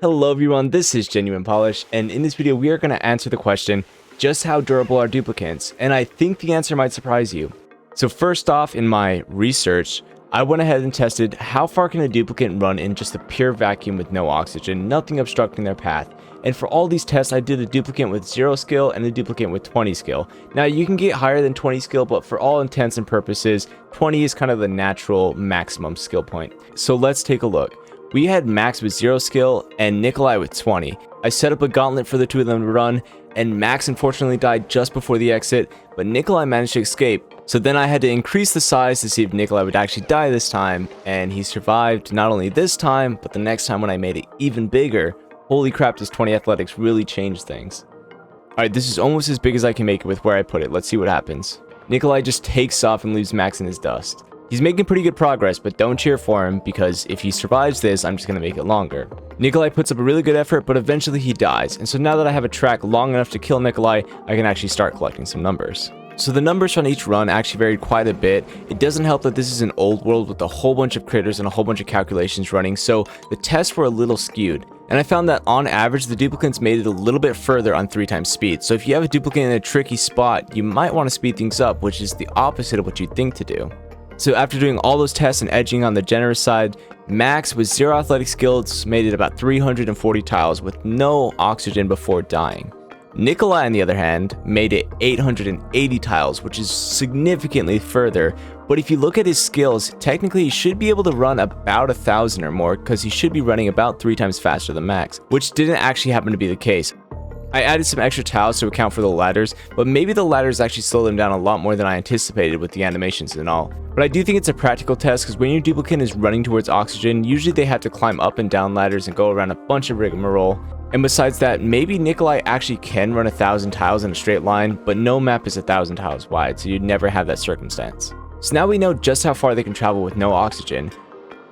Hello everyone, this is Genuine Polish, and in this video we are going to answer the question, just how durable are duplicants? And I think the answer might surprise you. So first off, in my research, I went ahead and tested how far can a duplicant run in just a pure vacuum with no oxygen, nothing obstructing their path. And for all these tests, I did a duplicant with 0 skill and a duplicant with 20 skill. Now you can get higher than 20 skill, but for all intents and purposes, 20 is kind of the natural maximum skill point. So let's take a look. We had Max with 0 skill and Nikolai with 20. I set up a gauntlet for the two of them to run, and Max unfortunately died just before the exit, but Nikolai managed to escape. So then I had to increase the size to see if Nikolai would actually die this time, and he survived not only this time, but the next time when I made it even bigger. Holy crap, this 20 athletics really changed things. Alright, this is almost as big as I can make it with where I put it. Let's see what happens. Nikolai just takes off and leaves Max in his dust. He's making pretty good progress, but don't cheer for him, because if he survives this, I'm just going to make it longer. Nikolai puts up a really good effort, but eventually he dies, and so now that I have a track long enough to kill Nikolai, I can actually start collecting some numbers. So the numbers on each run actually varied quite a bit. It doesn't help that this is an old world with a whole bunch of critters and a whole bunch of calculations running, so the tests were a little skewed. And I found that on average, the duplicants made it a little bit further on 3 times speed. So if you have a duplicant in a tricky spot, you might want to speed things up, which is the opposite of what you'd think to do. So after doing all those tests and edging on the generous side, Max with 0 athletic skills made it about 340 tiles with no oxygen before dying. Nikolai, on the other hand, made it 880 tiles, which is significantly further, but if you look at his skills, technically he should be able to run about 1,000 or more, because he should be running about 3 times faster than Max, which didn't actually happen to be the case. I added some extra tiles to account for the ladders, but maybe the ladders actually slowed them down a lot more than I anticipated with the animations and all. But I do think it's a practical test, because when your duplicant is running towards oxygen, usually they have to climb up and down ladders and go around a bunch of rigmarole. And besides that, maybe Nikolai actually can run 1,000 tiles in a straight line, but no map is 1,000 tiles wide, so you'd never have that circumstance. So now we know just how far they can travel with no oxygen.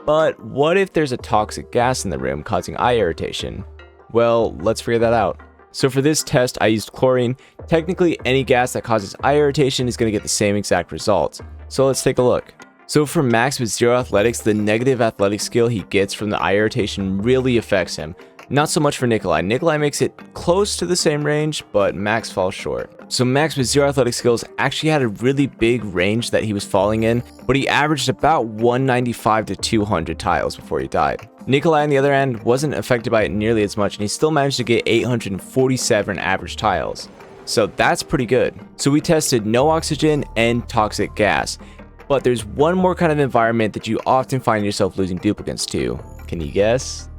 But what if there's a toxic gas in the room causing eye irritation? Well, let's figure that out. So for this test, I used chlorine. Technically, any gas that causes eye irritation is going to get the same exact results. So let's take a look. So for Max with 0 athletics, the negative athletic skill he gets from the eye irritation really affects him. Not so much for Nikolai. Nikolai makes it close to the same range, but Max falls short. So Max with 0 athletic skills actually had a really big range that he was falling in, but he averaged about 195 to 200 tiles before he died. Nikolai, on the other hand, wasn't affected by it nearly as much, and he still managed to get 847 average tiles. So that's pretty good. So we tested no oxygen and toxic gas. But there's one more kind of environment that you often find yourself losing duplicants to. Can you guess?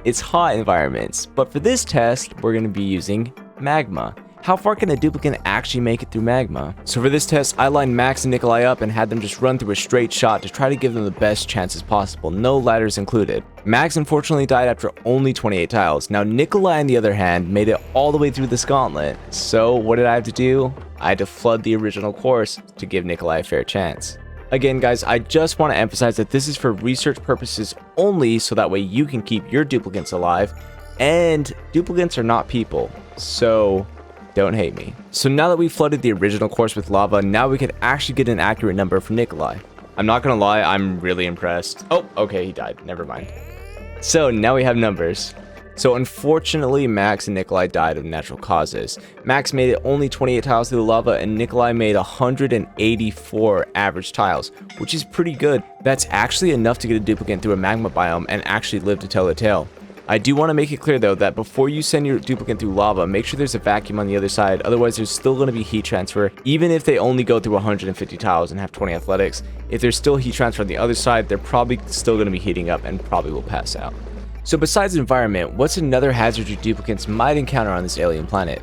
It's hot environments, but for this test, we're going to be using Magma. How far can a duplicant actually make it through Magma? So for this test, I lined Max and Nikolai up and had them just run through a straight shot to try to give them the best chances possible, no ladders included. Max unfortunately died after only 28 tiles. Now Nikolai, on the other hand, made it all the way through this gauntlet. So what did I have to do? I had to flood the original course to give Nikolai a fair chance. Again, guys, I just want to emphasize that this is for research purposes only, so that way you can keep your duplicants alive, and duplicants are not people, so don't hate me. So now that we've flooded the original course with lava, now we can actually get an accurate number from Nikolai. I'm not gonna lie, I'm really impressed. Oh, okay, he died, never mind. So now we have numbers. So unfortunately, Max and Nikolai died of natural causes. Max made it only 28 tiles through the lava, and Nikolai made 184 average tiles, which is pretty good. That's actually enough to get a duplicant through a magma biome and actually live to tell the tale. I do want to make it clear though that before you send your duplicant through lava, make sure there's a vacuum on the other side, otherwise there's still going to be heat transfer. Even if they only go through 150 tiles and have 20 athletics, if there's still heat transfer on the other side, they're probably still going to be heating up and probably will pass out. So besides the environment, what's another hazard your duplicants might encounter on this alien planet?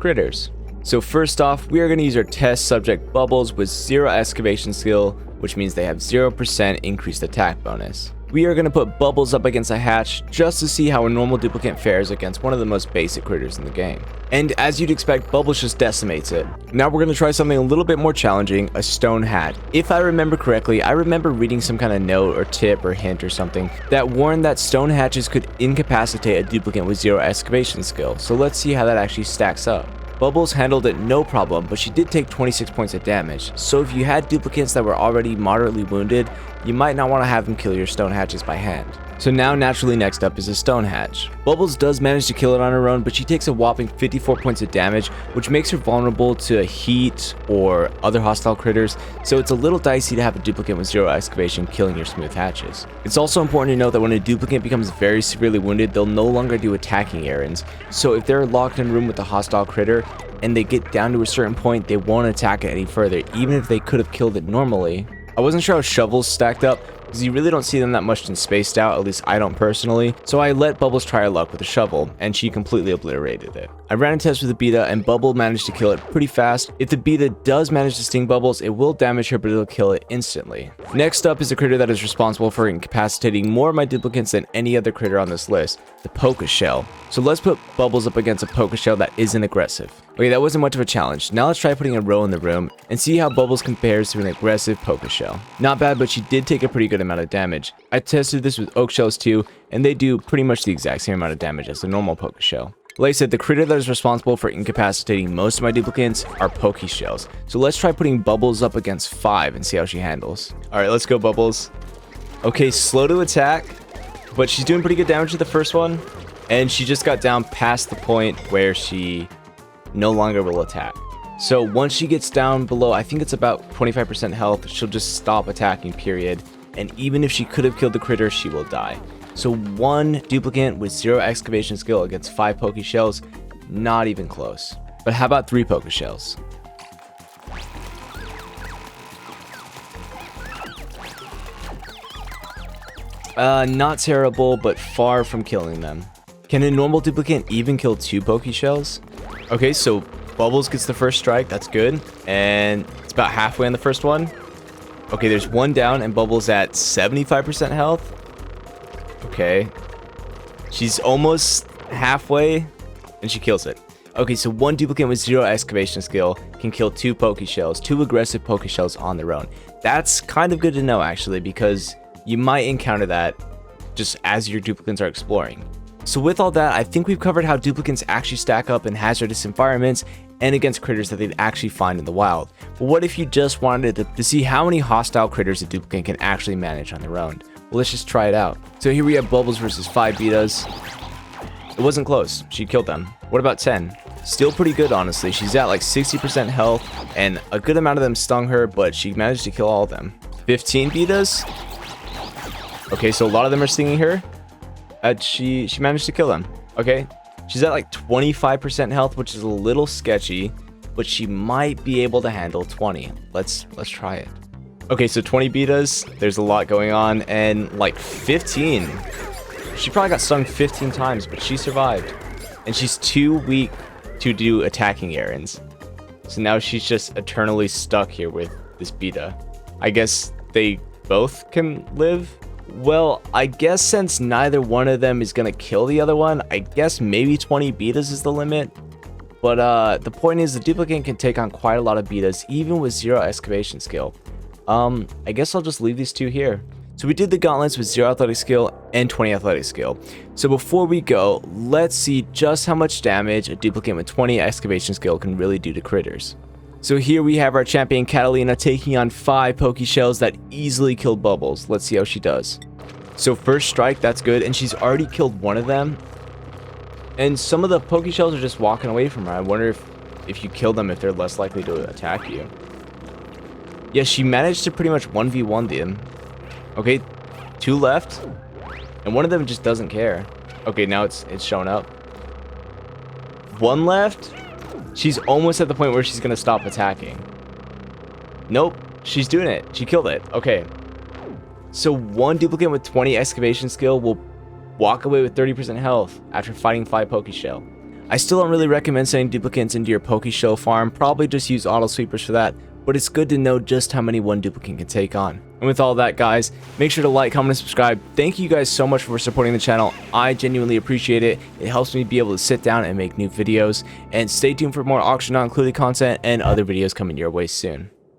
Critters. So first off, we are going to use our test subject Bubbles with 0 excavation skill, which means they have 0% increased attack bonus. We are going to put Bubbles up against a hatch just to see how a normal duplicant fares against one of the most basic critters in the game. And as you'd expect, Bubbles just decimates it. Now we're going to try something a little bit more challenging, a stone hat. If I remember correctly, I remember reading some kind of note or tip or hint or something that warned that stone hatches could incapacitate a duplicant with 0 excavation skill. So let's see how that actually stacks up. Bubbles handled it no problem, but she did take 26 points of damage, so if you had duplicants that were already moderately wounded, you might not want to have them kill your stone hatches by hand. So now naturally next up is a stone hatch. Bubbles does manage to kill it on her own, but she takes a whopping 54 points of damage, which makes her vulnerable to heat or other hostile critters, so it's a little dicey to have a duplicant with 0 excavation killing your smooth hatches. It's also important to note that when a duplicant becomes very severely wounded, they'll no longer do attacking errands, so if they're locked in a room with a hostile critter and they get down to a certain point, they won't attack it any further, even if they could have killed it normally. I wasn't sure how shovels stacked up, because you really don't see them that much in Spaced Out, at least I don't personally, so I let Bubbles try her luck with a shovel, and she completely obliterated it. I ran a test with the Beeta, and Bubble managed to kill it pretty fast. If the Beeta does manage to sting Bubbles, it will damage her, but it'll kill it instantly. Next up is a critter that is responsible for incapacitating more of my duplicants than any other critter on this list, the Pokeshell. So let's put Bubbles up against a Pokeshell that isn't aggressive. Okay, that wasn't much of a challenge. Now let's try putting a row in the room and see how Bubbles compares to an aggressive Pokeshell. Not bad, but she did take a pretty good amount of damage. I tested this with Oak Shells too, and they do pretty much the exact same amount of damage as the normal Pokeshell. Like I said, the critter that is responsible for incapacitating most of my duplicants are Pokeshells. So let's try putting Bubbles up against 5 and see how she handles. Alright, let's go Bubbles. Okay, slow to attack, but she's doing pretty good damage to the first one, and she just got down past the point where she no longer will attack. So once she gets down below, I think it's about 25% health, she'll just stop attacking, period. And even if she could have killed the critter, she will die. So 1 duplicant with 0 excavation skill against 5 Pokeshells, not even close. But how about 3 Pokeshells? Not terrible, but far from killing them. Can a normal duplicant even kill 2 Pokeshells? Okay, so Bubbles gets the first strike, that's good. And it's about halfway on the first one. Okay, there's 1 down and Bubbles at 75% health. Okay. She's almost halfway and she kills it. Okay, so 1 duplicant with 0 excavation skill can kill 2 Pokeshells, 2 aggressive Pokeshells on their own. That's kind of good to know actually, because you might encounter that just as your duplicants are exploring. So with all that, I think we've covered how duplicants actually stack up in hazardous environments and against critters that they'd actually find in the wild. But what if you just wanted to see how many hostile critters a duplicant can actually manage on their own? Well, let's just try it out. So here we have Bubbles versus 5 Beetas. It wasn't close. She killed them. What about 10? Still pretty good, honestly. She's at like 60% health, and a good amount of them stung her, but she managed to kill all of them. 15 Beetas? Okay, so a lot of them are stinging her. She managed to kill them. Okay, she's at like 25% health, which is a little sketchy, but she might be able to handle 20. Let's try it. Okay, so 20 Beetas, there's a lot going on, and like 15. She probably got stung 15 times, but she survived. And she's too weak to do attacking errands. So now she's just eternally stuck here with this Beeta. I guess they both can live? Well, I guess since neither one of them is gonna kill the other one, I guess maybe 20 Beetas is the limit. But the point is the duplicant can take on quite a lot of Beetas, even with 0 excavation skill. I guess I'll just leave these 2 here. So we did the gauntlets with 0 athletic skill and 20 athletic skill. So before we go, let's see just how much damage a duplicant with 20 excavation skill can really do to critters. So here we have our champion Catalina taking on 5 Pokeshells that easily killed Bubbles. Let's see how she does. So first strike, that's good, and she's already killed 1 of them. And some of the Pokeshells are just walking away from her. I wonder if you kill them, if they're less likely to attack you. Yeah, she managed to pretty much 1v1 them. Okay, 2 left, and 1 of them just doesn't care. Okay, now it's showing up. 1 left. She's almost at the point where she's gonna stop attacking. Nope, she's doing it. She killed it. Okay. So 1 duplicant with 20 excavation skill will walk away with 30% health after fighting 5 Pokeshell. I still don't really recommend sending duplicants into your Pokeshell farm. Probably just use auto sweepers for that. But it's good to know just how many 1 duplicant can take on. And with all that, guys, make sure to like, comment, and subscribe. Thank you guys so much for supporting the channel. I genuinely appreciate it. It helps me be able to sit down and make new videos. And stay tuned for more auction not included content and other videos coming your way soon.